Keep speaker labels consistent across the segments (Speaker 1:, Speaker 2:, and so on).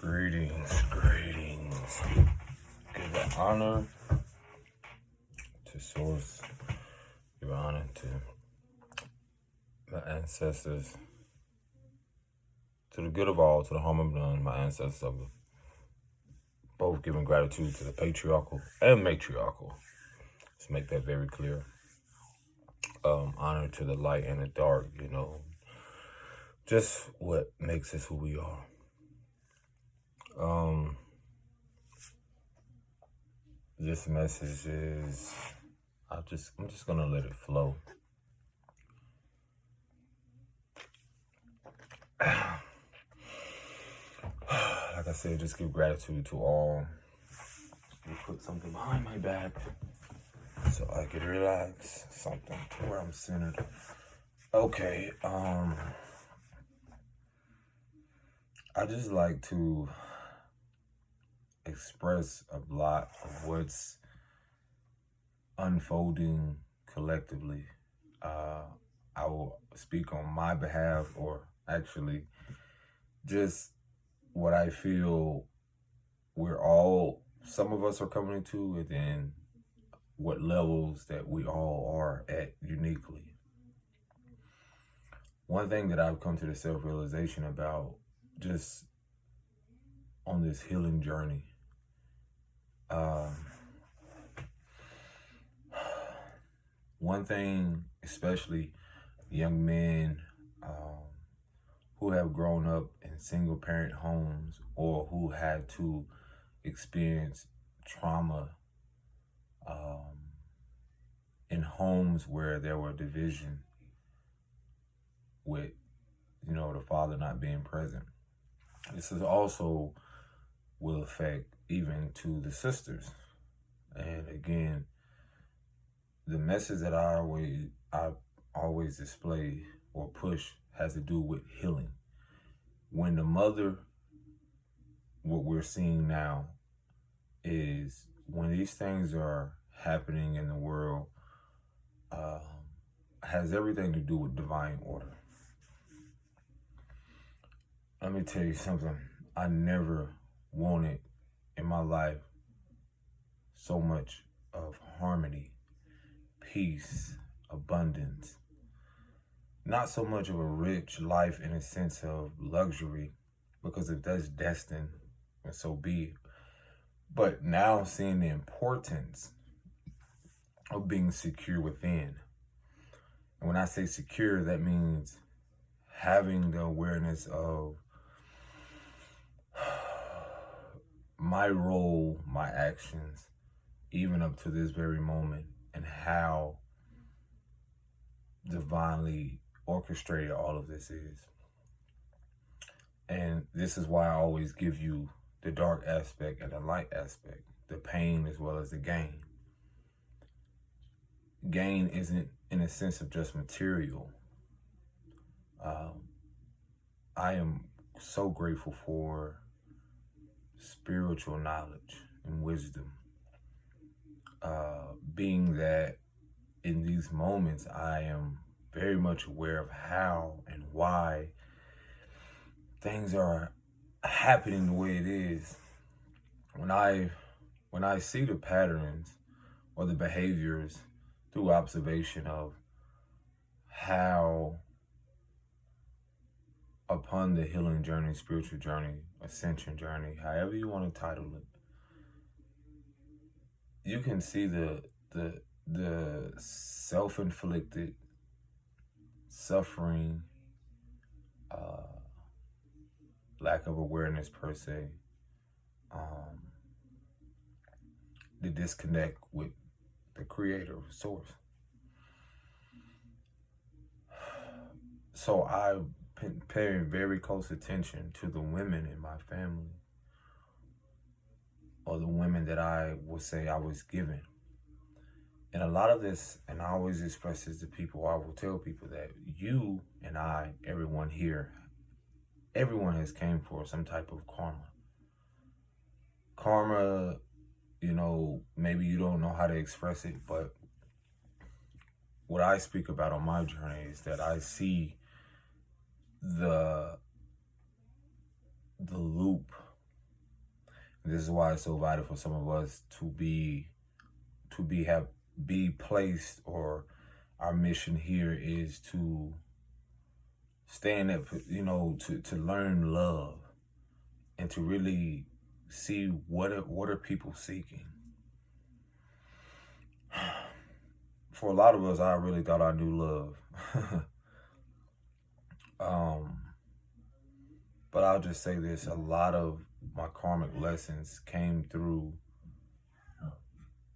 Speaker 1: Greetings. Give the honor to Source, give honor to my ancestors, to the good of all, to the harm of none, my ancestors of both giving gratitude to the patriarchal and matriarchal. Let's make that very clear. Honor to the light and the dark, just what makes us who we are. This message is, I'm just gonna let it flow. Like I said, just give gratitude to all. Let me put something behind my back so I can relax. Something to where I'm centered. Okay, I just like to express a lot of what's unfolding collectively. I will speak on my behalf, or actually just what I feel some of us are coming to, and then what levels that we all are at uniquely. One thing that I've come to the self-realization about just on this healing journey, one thing, especially young men who have grown up in single parent homes or who had to experience trauma in homes where there were division with, the father not being present. This is also will affect even to the sisters. And again, the message that I always display or push has to do with healing. When the mother, what we're seeing now is when these things are happening in the world, has everything to do with divine order. Let me tell you something. I never wanted in my life so much of harmony, peace, abundance. Not so much of a rich life in a sense of luxury, because if that's destined, and so be it. But now seeing the importance of being secure within. And when I say secure, that means having the awareness of my role, my actions, even up to this very moment, and how divinely orchestrated all of this is. And this is why I always give you the dark aspect and the light aspect, the pain as well as the gain. Gain isn't in a sense of just material. I am so grateful for spiritual knowledge and wisdom. Being that in these moments, I am very much aware of how and why things are happening the way it is. When I see the patterns or the behaviors through observation of how upon the healing journey, spiritual journey, ascension journey, however you want to title it, you can see the self-inflicted suffering, lack of awareness per se, the disconnect with the creator, source. So I've been paying very close attention to the women in my family, or the women that I would say I was given. And a lot of this, and I always express this to people, I will tell people that you and I, everyone here, everyone has came for some type of karma. Karma, maybe you don't know how to express it, but what I speak about on my journey is that I see the loop This is why it's so vital for some of us to be placed, or our mission here is to stay in that, to learn love and to really see what are people seeking. For a lot of us, I really thought I knew love. But I'll just say this, a lot of my karmic lessons came through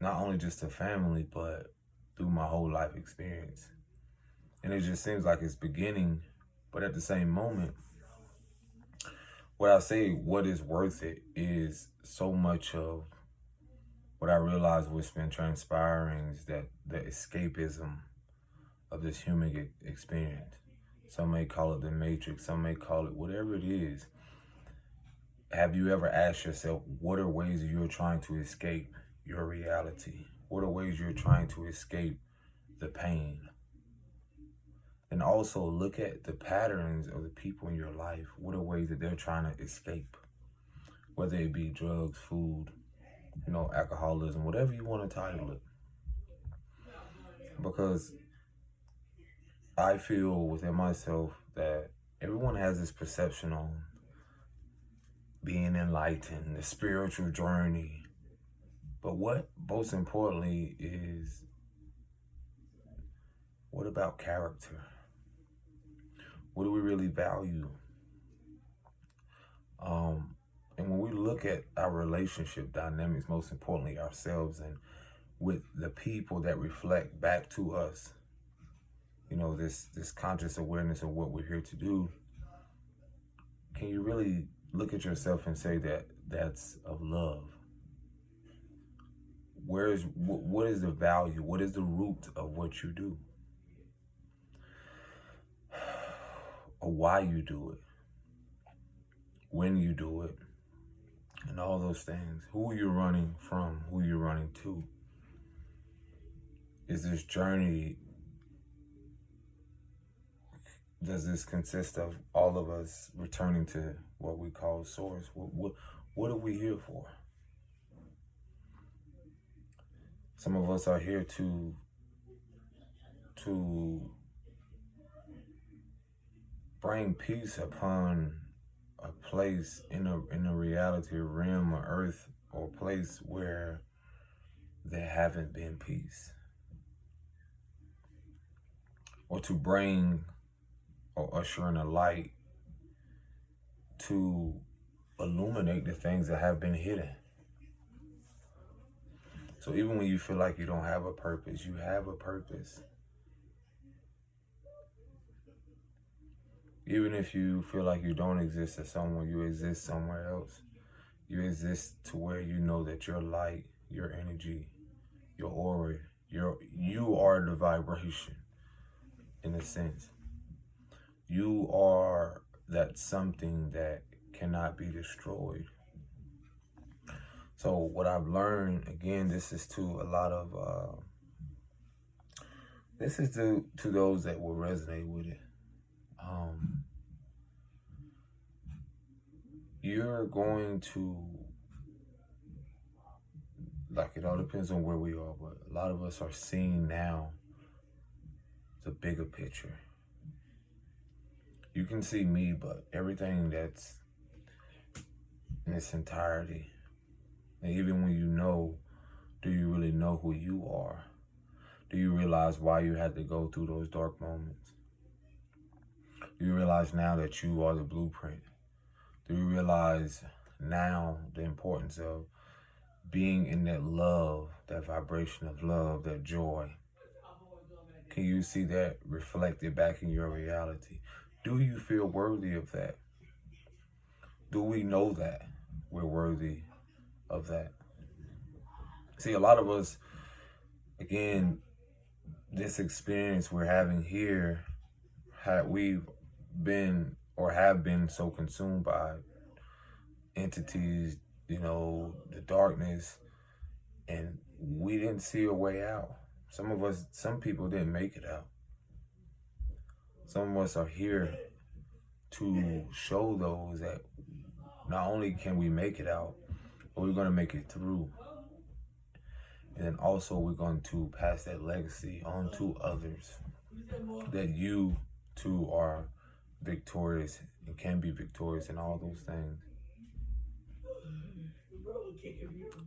Speaker 1: not only just the family, but through my whole life experience. And it just seems like it's beginning, but at the same moment, what I say, what is worth it, is so much of what I realized what's been transpiring is that the escapism of this human experience. Some may call it the matrix, some may call it whatever it is. Have you ever asked yourself, what are ways you're trying to escape your reality? What are ways you're trying to escape the pain? And also look at the patterns of the people in your life. What are ways that they're trying to escape? Whether it be drugs, food, alcoholism, whatever you want to title it. Because I feel within myself that everyone has this perception on being enlightened, the spiritual journey. But what most importantly is, what about character? What do we really value? And when we look at our relationship dynamics, most importantly ourselves, and with the people that reflect back to us, this conscious awareness of what we're here to do, can you really look at yourself and say that that's of love? What is the value? What is the root of what you do? Or why you do it? When you do it? And all those things. Who you're running from, who you're running to. Is this journey, does this consist of all of us returning to what we call source? What are we here for? Some of us are here to bring peace upon a place in a reality, a realm, or earth, or place where there haven't been peace. Or to bring or usher in a light to illuminate the things that have been hidden. So even when you feel like you don't have a purpose, you have a purpose. Even if you feel like you don't exist as someone, you exist somewhere else. You exist to where you know that your light, your energy, your aura, you are the vibration, in a sense. You are that something that cannot be destroyed. So what I've learned, again, this is to a lot of, this is to those that will resonate with it. You're going to, it all depends on where we are, but a lot of us are seeing now the bigger picture. You can see me, but everything that's in its entirety. And even when you know, do you really know who you are? Do you realize why you had to go through those dark moments? Do you realize now that you are the blueprint? Do you realize now the importance of being in that love, that vibration of love, that joy? Can you see that reflected back in your reality? Do you feel worthy of that? Do we know that we're worthy of that? See, a lot of us, again, this experience we're having here, we've been or have been so consumed by entities, the darkness, and we didn't see a way out. Some people didn't make it out. Some of us are here to show those that not only can we make it out, but we're going to make it through. And then also we're going to pass that legacy on to others, that you too are victorious and can be victorious in all those things.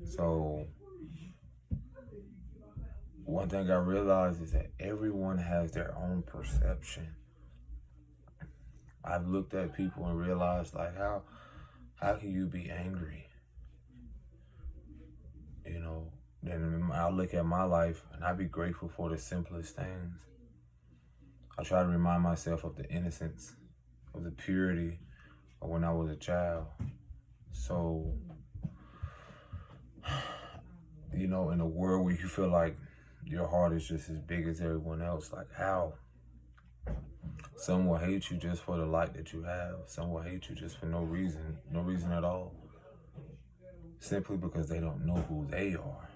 Speaker 1: So one thing I realized is that everyone has their own perception. I've looked at people and realized, like, how can you be angry? You know, then I look at my life and I be grateful for the simplest things. I try to remind myself of the innocence, of the purity of when I was a child. So, you know, in a world where you feel like your heart is just as big as everyone else, like how? Some will hate you just for the light that you have. Some will hate you just for no reason at all. Simply because they don't know who they are.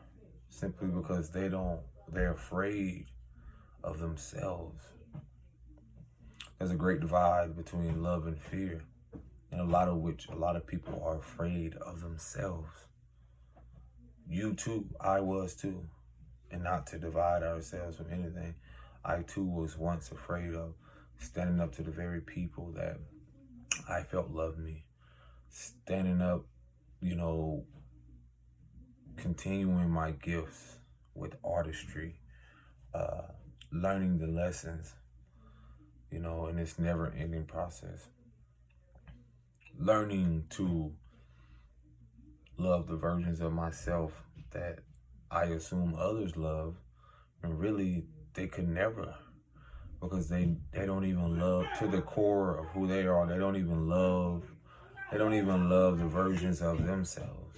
Speaker 1: Simply because they're afraid of themselves. There's a great divide between love and fear, and a lot of people are afraid of themselves. You too, I was too. And not to divide ourselves from anything, I too was once afraid of standing up to the very people that I felt loved me. Standing up, you know, continuing my gifts with artistry, learning the lessons, you know, in this never-ending process. Learning to love the versions of myself that I assume others love, and really they could never, because they don't even love to the core of who they are. They don't even love the versions of themselves.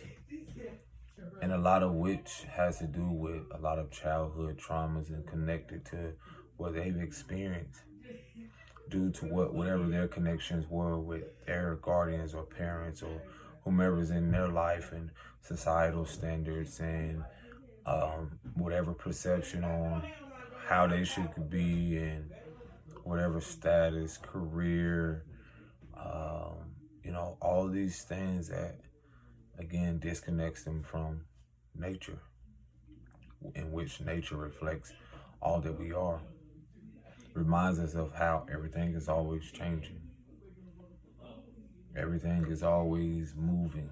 Speaker 1: And a lot of which has to do with a lot of childhood traumas and connected to what they've experienced due to whatever their connections were with their guardians or parents or whomever's in their life, and societal standards and whatever perception on how they should be, and whatever status, career, you know, all these things that, again, disconnects them from nature, in which nature reflects all that we are. Reminds us of how everything is always changing. Everything is always moving.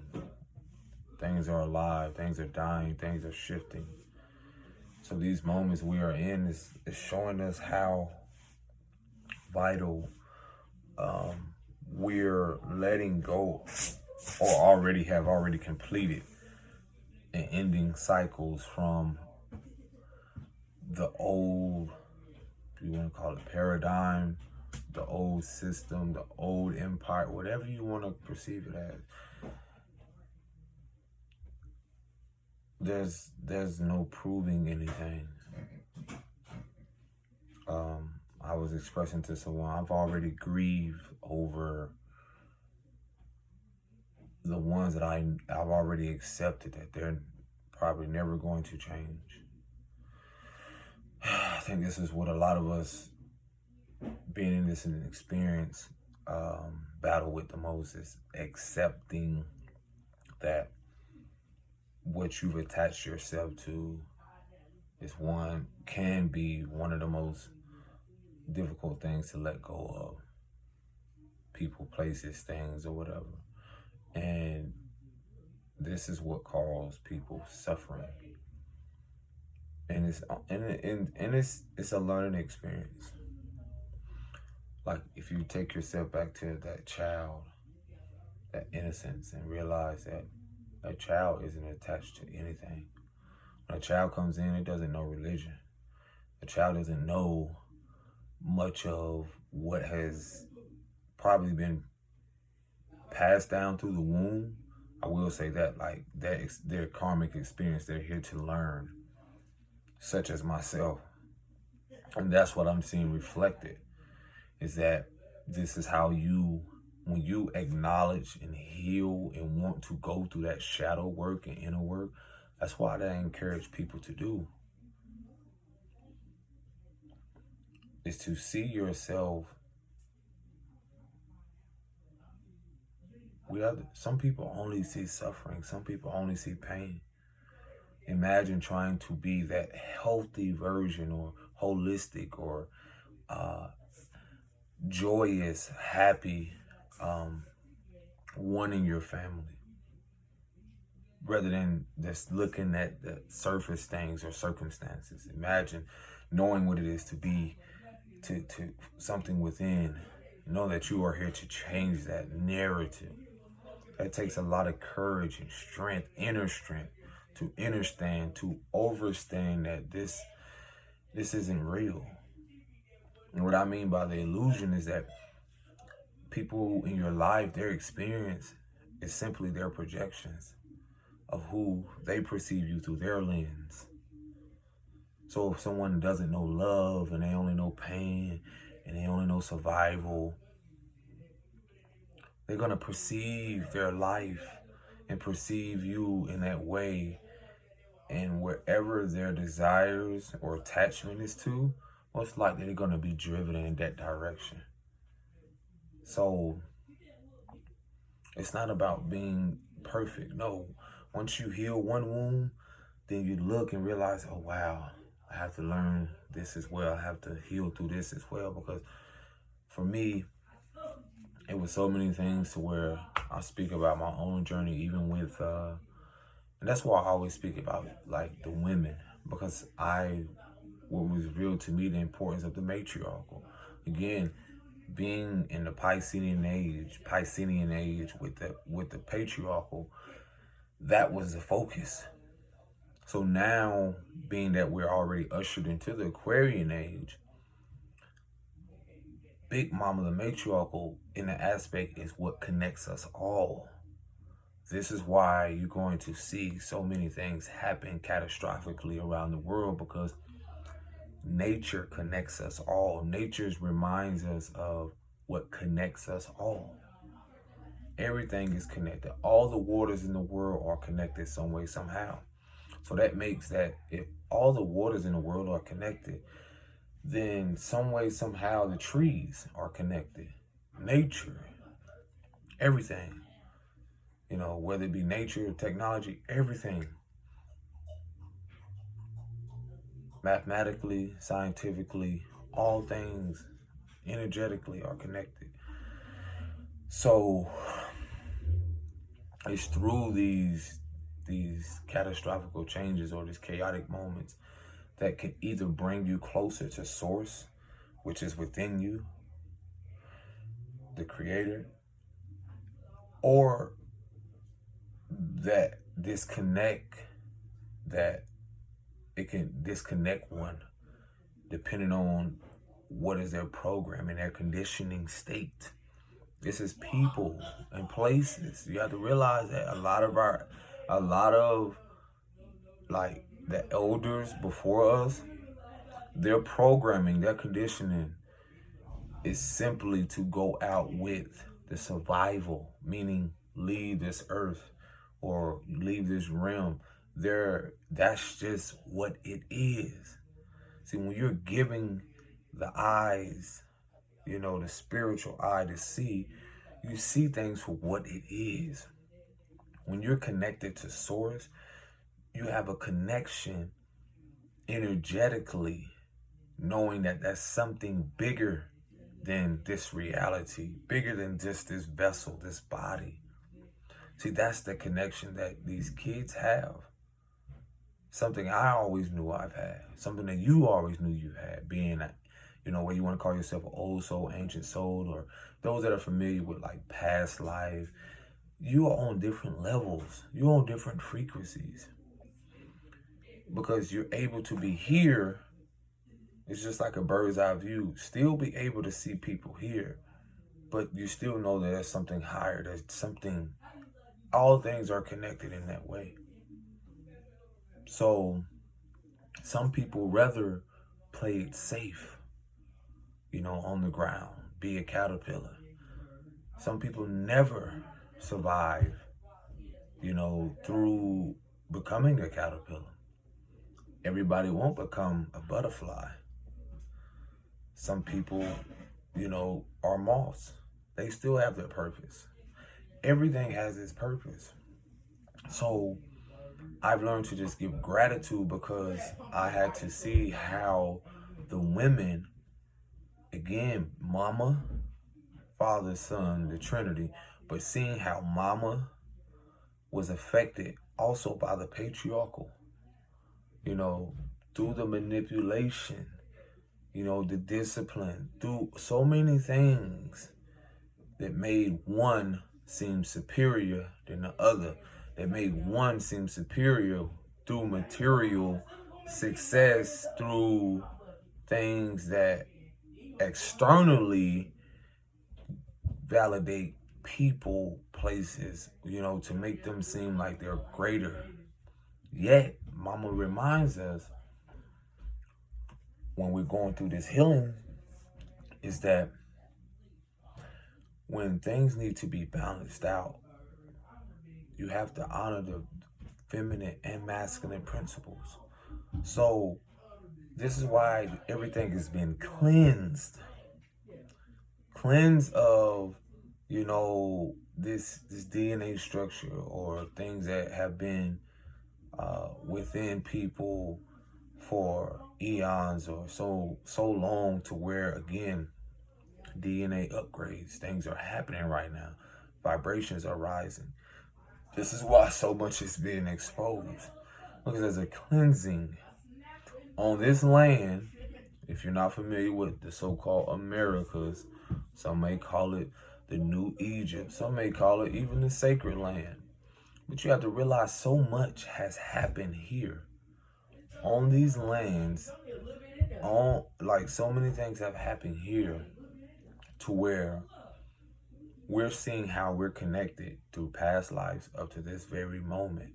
Speaker 1: Things are alive, things are dying, things are shifting. So these moments we are in is showing us how vital we're letting go, or have already completed, and ending cycles from the old, if you want to call it paradigm, the old system, the old empire, whatever you want to perceive it as. There's no proving anything. I was expressing to someone, I've already grieved over the ones that I've already accepted that they're probably never going to change. I think this is what a lot of us, being in this experience, battle with the most, is accepting that what you've attached yourself to can be one of the most difficult things to let go of. People, places, things, or whatever. And this is what causes people suffering. And it's a learning experience. Like, if you take yourself back to that child, that innocence, and realize that a child isn't attached to anything. When a child comes in, it doesn't know religion. A child doesn't know much of what has probably been passed down through the womb. I will say that, like, that's their karmic experience. They're here to learn, such as myself. And that's what I'm seeing reflected, is that this is how when you acknowledge and heal and want to go through that shadow work and inner work, that's what I encourage people to do, is to see yourself Some people only see suffering. Some people only see pain. Imagine trying to be that healthy version or holistic or uh, joyous, happy um, one in your family, rather than just looking at the surface things or circumstances. Imagine knowing what it is to be to something within. Know that you are here to change that narrative. That takes a lot of courage and strength, inner strength, to understand, to overstand that this isn't real. And what I mean by the illusion is that people in your life, their experience is simply their projections of who they perceive you through their lens. So if someone doesn't know love and they only know pain and they only know survival, they're going to perceive their life and perceive you in that way. And wherever their desires or attachment is to, most likely they're going to be driven in that direction. So it's not about being perfect. No, once you heal one wound, then you look and realize, oh, wow, I have to learn this as well. I have to heal through this as well. Because for me, it was so many things to where I speak about my own journey, even with, and that's why I always speak about like the women, because what was real to me, the importance of the matriarchal. Again, being in the Piscean age with the patriarchal, that was the focus. So now, being that we're already ushered into the Aquarian age, Big Mama, the matriarchal, in the aspect is what connects us all. This is why you're going to see so many things happen catastrophically around the world, because nature connects us all. Nature reminds us of what connects us all. Everything is connected. All the waters in the world are connected some way, somehow. So that makes that if all the waters in the world are connected, then some way, somehow the trees are connected. Nature, everything, whether it be nature, technology, everything. Mathematically, scientifically, all things energetically are connected. So it's through these catastrophic changes or these chaotic moments that can either bring you closer to source, which is within you, the creator, or that it can disconnect one depending on what is their program and their conditioning state. This is people and places. You have to realize that a lot of like the elders before us, their programming, their conditioning is simply to go out with the survival, meaning leave this earth or leave this realm. That's just what it is. See, when you're giving the eyes, the spiritual eye to see, you see things for what it is. When you're connected to source, you have a connection energetically, knowing that that's something bigger than this reality, bigger than just this vessel, this body. See, that's the connection that these kids have. Something I always knew I've had, something that you always knew you had, being that, where you want to call yourself an old soul, ancient soul, or those that are familiar with like past life. You are on different levels. You're on different frequencies. Because you're able to be here. It's just like a bird's eye view. Still be able to see people here. But you still know that there's something higher. There's something. All things are connected in that way. So some people rather play it safe, on the ground, be a caterpillar. Some people never survive, through becoming a caterpillar. Everybody won't become a butterfly. Some people, are moths. They still have their purpose. Everything has its purpose. So I've learned to just give gratitude because I had to see how the women, again, mama, father, son, the Trinity, but seeing how mama was affected also by the patriarchal, you know, through the manipulation, the discipline, through so many things that made one seem superior than the other, that made one seem superior through material success, through things that externally validate people, places, to make them seem like they're greater. Yet, Mama reminds us when we're going through this healing is that when things need to be balanced out, you have to honor the feminine and masculine principles. So this is why everything has been cleansed of, this DNA structure or things that have been within people for eons or so long, to where again DNA upgrades, things are happening right now, vibrations are rising. This is why so much is being exposed, because there's a cleansing on this land. If you're not familiar with the so-called Americas, some may call it the New Egypt, some may call it even the sacred land. But you have to realize so much has happened here on these lands, so many things have happened here, to where we're seeing how we're connected through past lives up to this very moment.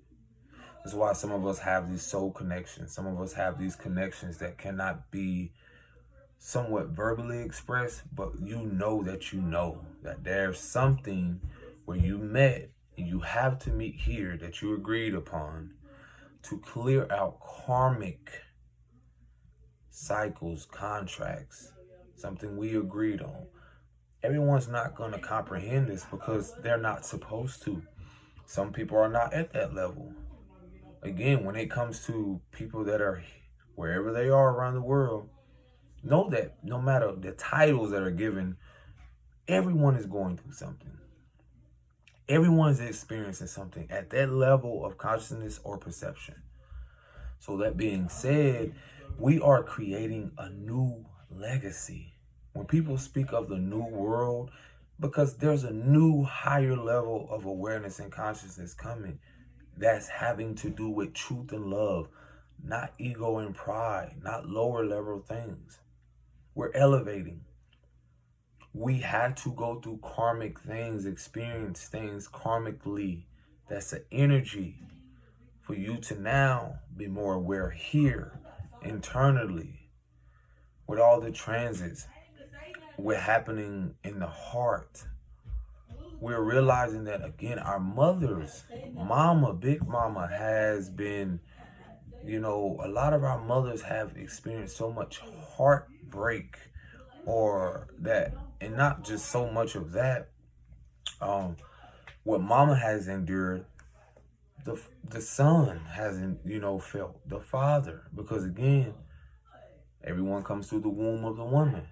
Speaker 1: That's why some of us have these soul connections. Some of us have these connections that cannot be somewhat verbally expressed, but that there's something where you met and you have to meet here that you agreed upon to clear out karmic cycles, contracts, something we agreed on. Everyone's not going to comprehend this because they're not supposed to. Some people are not at that level. Again, when it comes to people that are wherever they are around the world, know that no matter the titles that are given, everyone is going through something. Everyone is experiencing something at that level of consciousness or perception. So that being said, we are creating a new legacy. When people speak of the new world, because there's a new higher level of awareness and consciousness coming that's having to do with truth and love, not ego and pride, not lower level things. We're elevating. We had to go through karmic things, experience things karmically. That's an energy for you to now be more aware here, internally, with all the transits, what's happening in the heart. We're realizing that, again, our mothers, mama, big mama, has been, a lot of our mothers have experienced so much heartbreak, or that, and not just so much of that, what mama has endured, the son hasn't, felt the father, because again, everyone comes through the womb of the woman.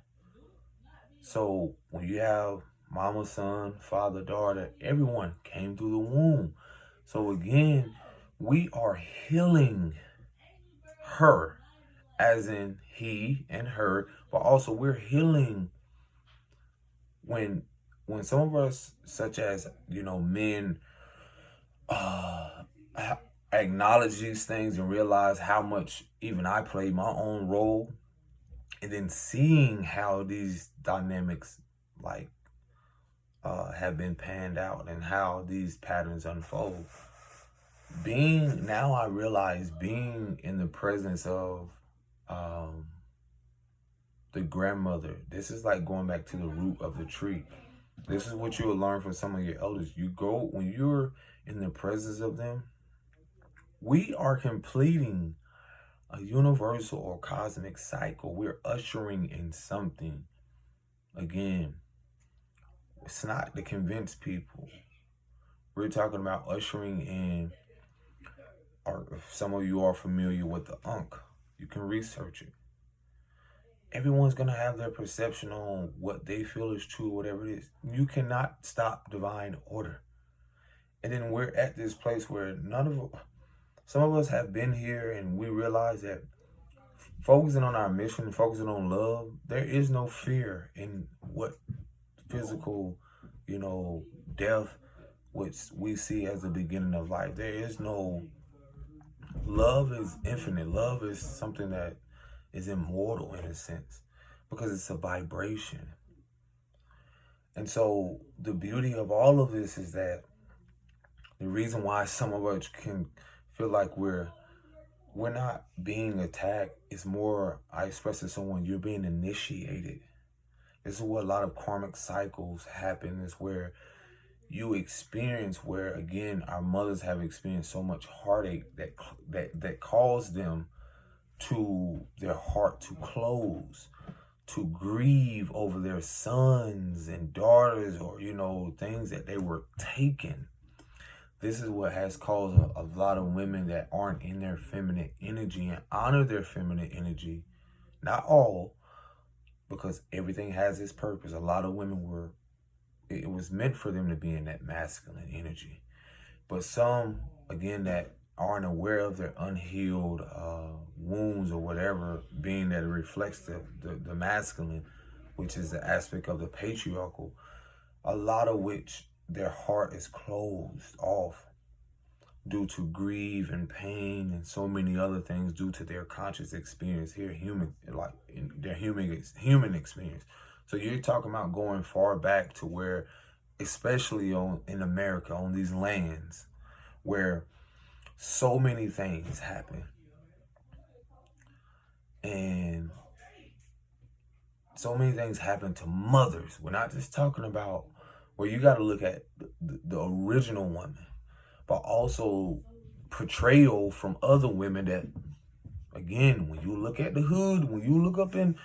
Speaker 1: So when you have mama, son, father, daughter, everyone came through the womb. So again, we are healing her, as in he and her, but also we're healing when some of us, such as, men, acknowledge these things and realize how much even I played my own role, and then seeing how these dynamics have been panned out and how these patterns unfold. Now I realize being in the presence of the grandmother, this is like going back to the root of the tree. This is what you'll learn from some of your elders. When you're in the presence of them, we are completing a universal or cosmic cycle. We're ushering in something. Again, it's not to convince people. We're talking about ushering in, or if some of you are familiar with the Ankh, you can research it. Everyone's going to have their perception on what they feel is true, whatever it is. You cannot stop divine order. And then we're at this place where some of us have been here, and we realize that focusing on our mission, focusing on love, there is no fear in what physical, death, which we see as the beginning of life. There is no, love is infinite. Love is something that is immortal in a sense because it's a vibration. And so the beauty of all of this is that the reason why some of us can feel like we're not being attacked is more, I express to someone, you're being initiated. This is what a lot of karmic cycles happen, is where you experience, where again our mothers have experienced so much heartache that caused them to their heart to close, to grieve over their sons and daughters, or things that they were taken. This is what has caused a lot of women that aren't in their feminine energy and honor their feminine energy. Not all, because everything has its purpose. A lot of women it was meant for them to be in that masculine energy. But some, again, that aren't aware of their unhealed wounds or whatever, being that it reflects the masculine, which is the aspect of the patriarchal, a lot of which their heart is closed off due to grief and pain and so many other things, due to their conscious experience here, their human experience. So you're talking about going far back to where, especially in America, on these lands, where so many things happen. And so many things happen to mothers. We're not just talking about where you got to look at the original woman, but also portrayal from other women that, again, when you look at the hood, when you look up in,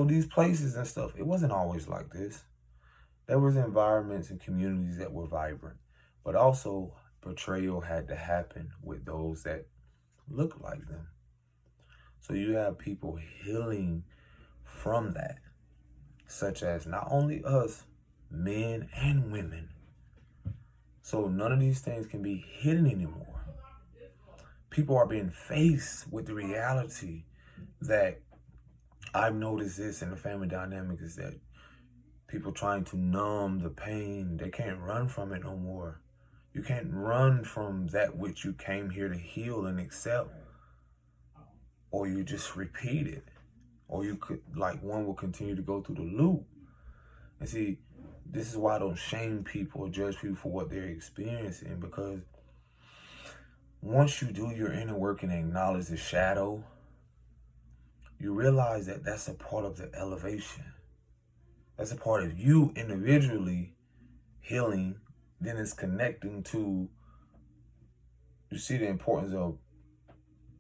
Speaker 1: these places and stuff, it wasn't always like this. There was environments and communities that were vibrant, but also portrayal had to happen with those that look like them. So you have people healing from that, such as not only us, men and women. So none of these things can be hidden anymore. People are being faced with the reality that, I've noticed this in the family dynamic, is that people trying to numb the pain, they can't run from it no more. You can't run from that which you came here to heal and accept, or you just repeat it, or you could, one will continue to go through the loop. And see, this is why I don't shame people or judge people for what they're experiencing, because once you do your inner work and acknowledge the shadow, you realize that that's a part of the elevation. That's a part of you individually healing. Then it's connecting to, you see the importance of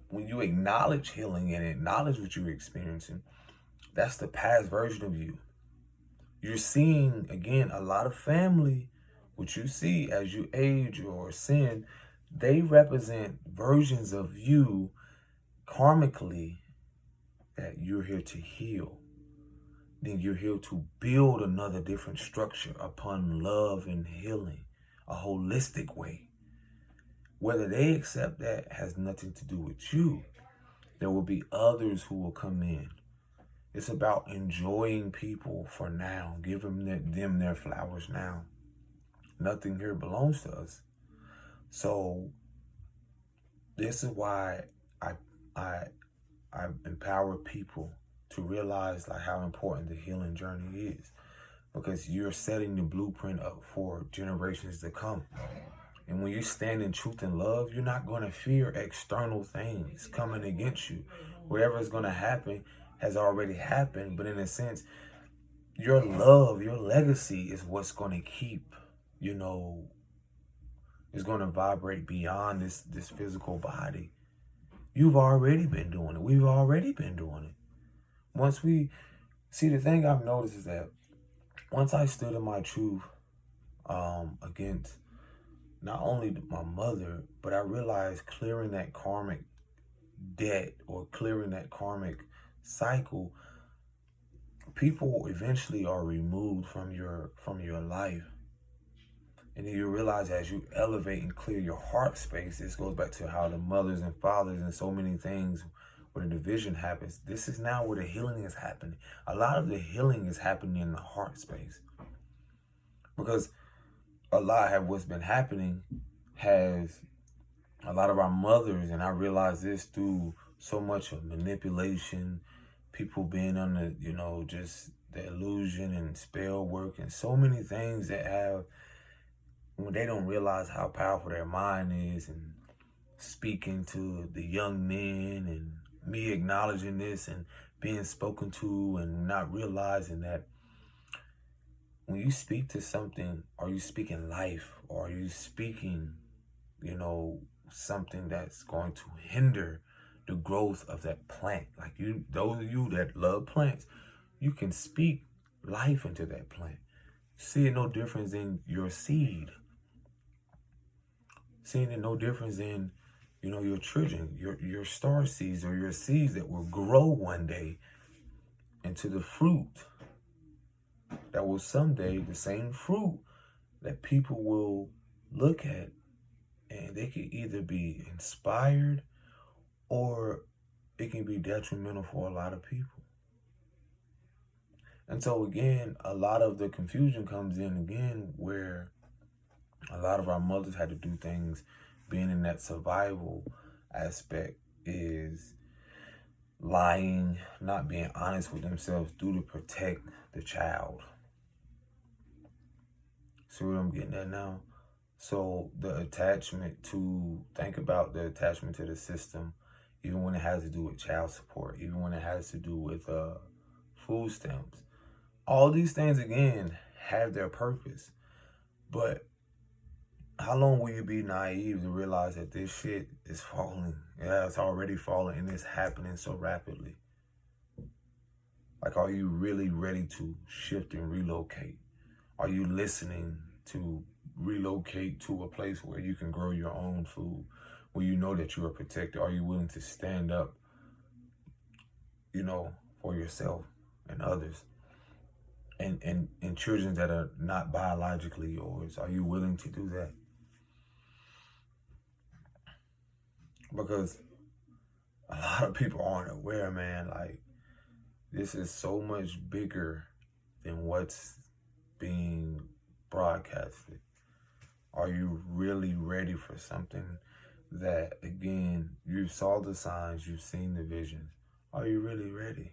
Speaker 1: when you acknowledge healing and acknowledge what you're experiencing, that's the past version of you. You're seeing, again, a lot of family, which you see as you age or sin, they represent versions of you karmically that you're here to heal. Then you're here to build another different structure upon love and healing, a holistic way. Whether they accept that has nothing to do with you. There will be others who will come in. It's about enjoying people for now, giving them their flowers now. Nothing here belongs to us. So this is why I empower people to realize how important the healing journey is, because you're setting the blueprint up for generations to come. And when you stand in truth and love, you're not going to fear external things coming against you. Whatever is going to happen has already happened, but in a sense, your love, your legacy is what's going to keep, is going to vibrate beyond this physical body. You've already been doing it. We've already been doing it. Once we see, the thing I've noticed is that once I stood in my truth against not only my mother, but I realized clearing that karmic debt or clearing that karmic cycle, people eventually are removed from your life. And then you realize as you elevate and clear your heart space, this goes back to how the mothers and fathers and so many things where the division happens. This is now where the healing is happening. A lot of the healing is happening in the heart space. Because a lot of what's been happening has a lot of our mothers, and I realized this through so much of manipulation, people being on the, just the illusion and spell work and so many things that have, when they don't realize how powerful their mind is, and speaking to the young men and me acknowledging this and being spoken to and not realizing that when you speak to something, are you speaking life, or are you speaking, something that's going to hinder the growth of that plant? Like those of you that love plants, you can speak life into that plant. Seeing no difference in your seed. Seeing no difference in, your children, your star seeds, or your seeds that will grow one day into the fruit that will someday, the same fruit that people will look at, and they can either be inspired or it can be detrimental for a lot of people. And so again, a lot of the confusion comes in again where a lot of our mothers had to do things, being in that survival aspect, is lying, not being honest with themselves to protect the child. See what I'm getting at now? So the attachment think about the attachment to the system, even when it has to do with child support, even when it has to do with food stamps. All these things, again, have their purpose. But how long will you be naive to realize that this shit is falling? Yeah, it's already falling, and it's happening so rapidly. Like, are you really ready to shift and relocate? Are you listening to relocate to a place where you can grow your own food, where you know that you are protected? Are you willing to stand up, for yourself and others? And children that are not biologically yours, are you willing to do that? Because a lot of people aren't aware, man, like, this is so much bigger than what's being broadcasted. Are you really ready for something that, again, you saw the signs, you've seen the visions? Are you really ready?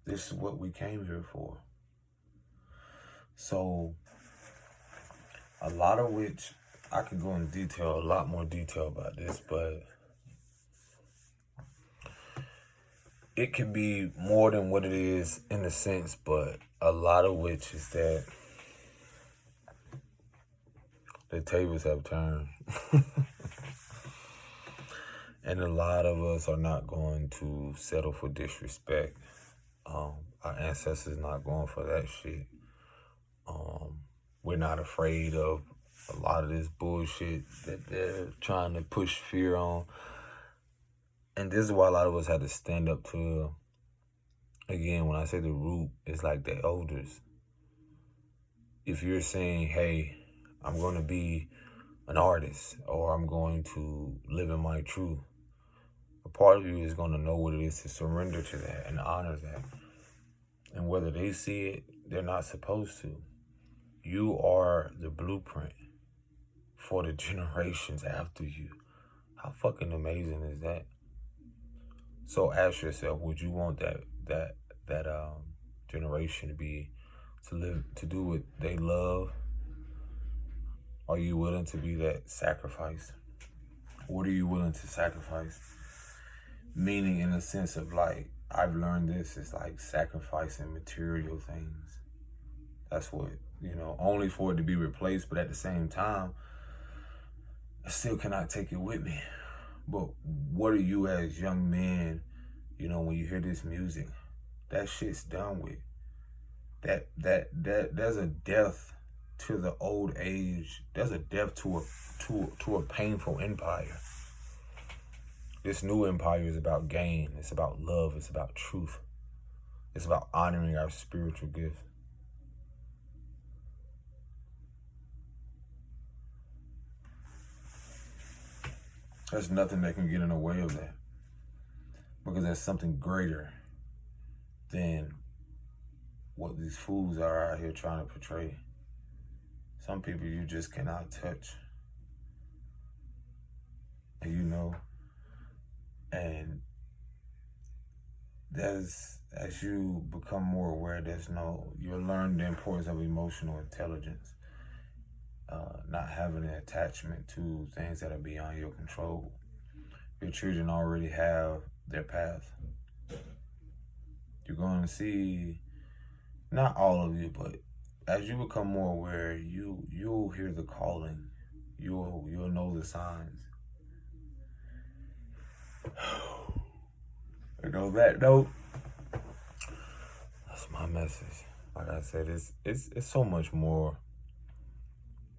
Speaker 1: This is what we came here for. So, a lot of which, I could go in detail, a lot more detail about this, but it can be more than what it is in a sense, but a lot of which is that the tables have turned. And a lot of us are not going to settle for disrespect. Our ancestors not going for that shit. We're not afraid of a lot of this bullshit that they're trying to push fear on. And this is why a lot of us had to stand up to, again, when I say the root, it's like the elders. If you're saying, hey, I'm going to be an artist, or I'm going to live in my truth, a part of you is going to know what it is to surrender to that and honor that. And whether they see it, they're not supposed to. You are the blueprint for the generations after you. How fucking amazing is that? So ask yourself, would you want that generation to live, to do what they love? Are you willing to be that sacrifice? What are you willing to sacrifice? Meaning, in a sense of, like, I've learned this is like sacrificing material things. That's what, only for it to be replaced, but at the same time, I still cannot take it with me. But what are you as young men, when you hear this music, that shit's done with. There's a death to the old age. There's a depth to a painful empire. This new empire is about gain. It's about love. It's about truth. It's about honoring our spiritual gifts. There's nothing that can get in the way of that, because there's something greater than what these fools are out here trying to portray. Some people you just cannot touch. And and as you become more aware, you'll learn the importance of emotional intelligence, not having an attachment to things that are beyond your control. Your children already have their path. You're going to see, not all of you, but as you become more aware, you'll hear the calling. You'll know the signs. And on that note, that's my message. Like I said, it's so much more.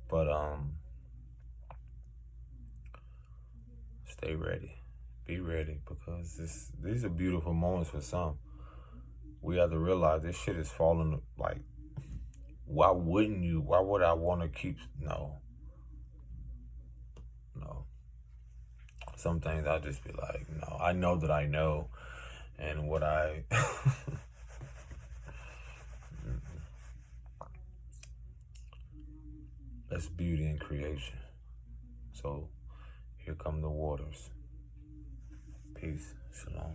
Speaker 1: But stay ready. Be ready, because these are beautiful moments for some. We have to realize this shit is falling. Like, why would I want to keep? No. Some things I'll just be like, no, I know that I know. And what that's beauty in creation. So here come the waters. Peace. Shalom.